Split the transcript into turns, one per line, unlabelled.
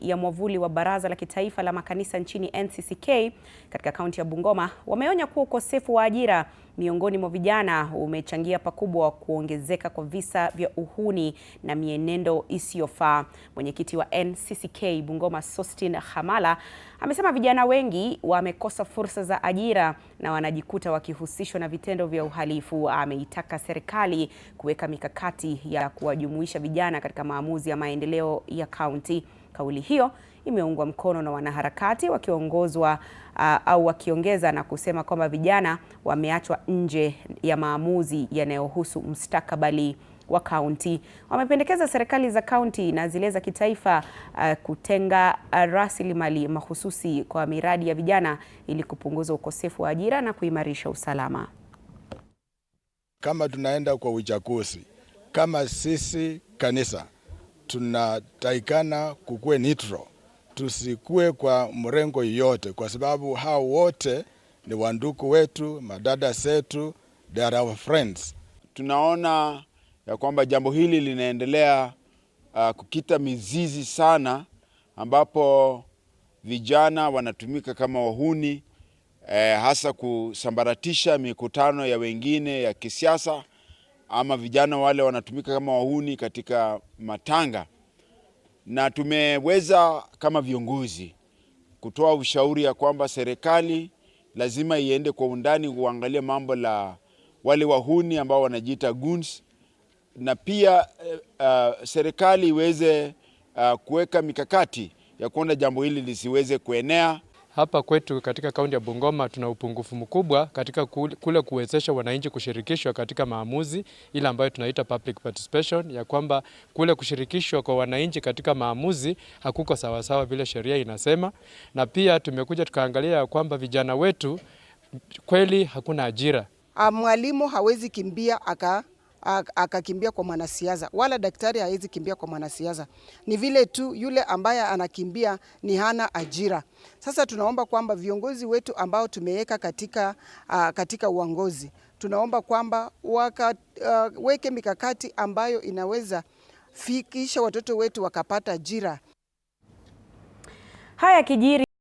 ya mwavuli wa Baraza la Kitaifa la Makanisa nchini NCCK katika kaunti ya Bungoma wameonya kuwa ukosefu wa ajira miongoni mwa vijana umechangia pakubwa kuongezeka kwa visa vya uhuni na mienendo isiyofaa. Mwenyekiti wa NCCK Bungoma Sostin Hamala amesema vijana wengi wamekosa fursa za ajira na wanajikuta wakihusishwa na vitendo vya uhalifu. Ameitaka serikali kuweka mikakati ya kuwajumuisha vijana katika maamuzi ya maendeleo ya kaunti. Kauli hiyo imeungwa mkono na wanaharakati wakiongeza na kusema kwamba vijana wameachwa nje ya maamuzi yanayohusu mustakabali wa kaunti. Wamependekeza serikali za kaunti na zile za kitaifa kutenga rasilimali mahususi kwa miradi ya vijana ili kupunguza ukosefu wa ajira na kuimarisha usalama.
Kama tunaenda kwa uchaguzi, kama sisi kanisa tunataikana kukue neutral, tusikue kwa mrengo yote, kwa sababu hao wote ni wandugu wetu, madada zetu, they are our friends.
Tunaona ya kwamba jambo hili linaendelea kukita mizizi sana, ambapo vijana wanatumika kama wahuni, hasa kusambaratisha mikutano ya wengine ya kisiasa, ama vijana wale wanatumika kama wahuni katika matanga. Na tumeweza kama viongozi kutoa ushauri ya kwamba serikali lazima iende kwa undani kuangalia mambo la wale wahuni ambao wanajiita goons, na pia serikali iweze kuweka mikakati ya kuona jambo hili lisiweze kuenea.
Hapa kwetu katika kaunti ya Bungoma tuna upungufu mkubwa katika kule kuwezesha wananchi kushirikishwa katika maamuzi ile ambayo tunaita public participation, ya kwamba kule kushirikishwa kwa wananchi katika maamuzi hakuko sawasawa vile sheria inasema. Na pia tumekuja tukaangalia ya kwamba vijana wetu kweli hakuna ajira.
Mwalimu hawezi kimbia akakimbia kwa mwanasiasa, wala daktari hawezi kimbia kwa mwanasiasa. Ni vile tu yule ambaye anakimbia ni hana ajira. Sasa tunaomba kwamba viongozi wetu ambao tumeweka katika uongozi, tunaomba kwamba weke mikakati ambayo inaweza fikisha watoto wetu wakapata ajira.
Haya kijiri